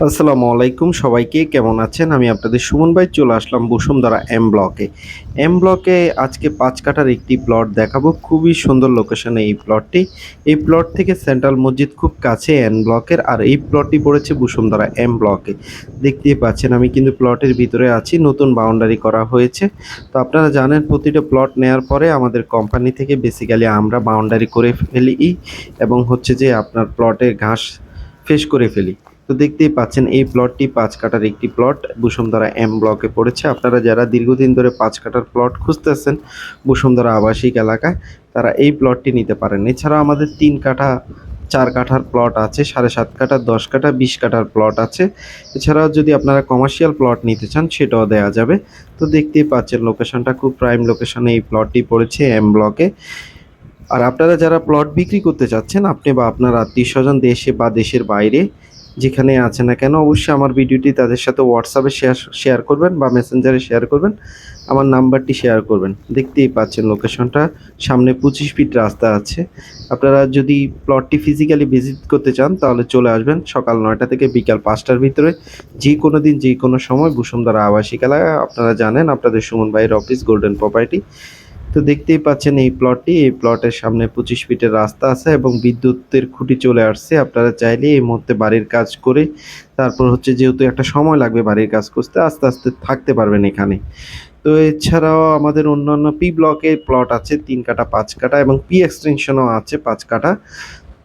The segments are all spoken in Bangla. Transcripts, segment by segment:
আসসালামু আলাইকুম সবাইকে, কেমন আছেন? আমি আপনাদের সুমন ভাই চলে আসলাম বসুন্ধরা এম ব্লকে। এম ব্লকে আজকে ৫ কাঠার একটি প্লট দেখাবো। খুবই সুন্দর লোকেশনে এই প্লটটি। এই প্লট থেকে সেন্ট্রাল মসজিদ খুব কাছে এন ব্লকের, আর এই প্লটটি পড়েছে বসুন্ধরা এম ব্লকে। দেখতেই পাচ্ছেন আমি কিন্তু প্লটের ভিতরে আছি, নতুন বাউন্ডারি করা হয়েছে। তো আপনারা জানেন প্রতিটা প্লট নেয়ার পরে আমাদের কোম্পানি থেকে বেসিক্যালি আমরা বাউন্ডারি করে ফেলি এবং হচ্ছে যে আপনার প্লটে ঘাস ফেস করে ফেলি। তো দেখতেই পাচ্ছেন এই প্লটটি ৫ কাঠার একটি প্লট বসুন্ধরা এম ব্লকে পড়েছে। আপনারা যারা দীর্ঘদিন ধরে ৫ কাঠার প্লট খুঁজতেছেন বসুন্ধরা আবাসিক এলাকায়, তারা এই প্লটটি নিতে পারেন। এছাড়াও আমাদের ৩ কাঠা ৪ কাঠার প্লট আছে, ৭.৫ কাঠা, ১০ কাঠা, ২০ কাঠার প্লট আছে। এছাড়াও যদি আপনারা কমার্শিয়াল প্লট নিতে চান সেটাও দেয়া যাবে। তো দেখতেই পাচ্ছেন লোকেশনটা খুব প্রাইম লোকেশনে এই প্লটটি পড়েছে এম ব্লকে। আর আপনারা যারা প্লট বিক্রি করতে চাচ্ছেন, আপনি বা আপনার আত্মীয়স্বজন দেশে বা দেশের বাইরে যেখানে আছে না কেন, অবশ্যই আমার ভিডিওটি তাদের সাথে হোয়াটসঅ্যাপে শেয়ার করবেন বা মেসেঞ্জারে শেয়ার করবেন। আমার নাম্বারটি শেয়ার করবেন। দেখতেই পাচ্ছেন লোকেশনটা, সামনে ২৫ ফিট রাস্তা আছে। আপনারা যদি প্লটটি ফিজিক্যালি ভিজিট করতে চান তাহলে চলে আসবেন সকাল ৯টা থেকে বিকাল ৫টার ভিতরে, যে কোনো দিন যে কোনো সময় বসুন্ধরা আবাসিক এলাকায়। আপনারা জানেন আপনাদের সুমন ভাইয়ের অফিস গোল্ডেন প্রপার্টি। তো দেখতেই পাচ্ছেন এই প্লটটি, এই প্লটের সামনে ২৫ ফিটের রাস্তা আছে এবং বিদ্যুতের খুঁটি চলে আসছে। আপনারা চাইলে এই মুহূর্তে বাড়ির কাজ করে তারপর হচ্ছে, যেহেতু একটা সময় লাগবে বাড়ির কাজ করতে, আস্তে আস্তে থাকতে পারবেন এখানে। তো এছাড়াও আমাদের অন্যান্য পি ব্লকে প্লট আছে ৩ কাঠা, ৫ কাঠা এবং পি এক্সটেনশনও আছে ৫ কাঠা।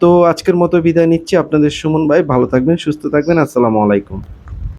তো আজকের মতো বিদায় নিচ্ছি। আপনাদের সুমন ভাই, ভালো থাকবেন, সুস্থ থাকবেন। আসসালামু আলাইকুম।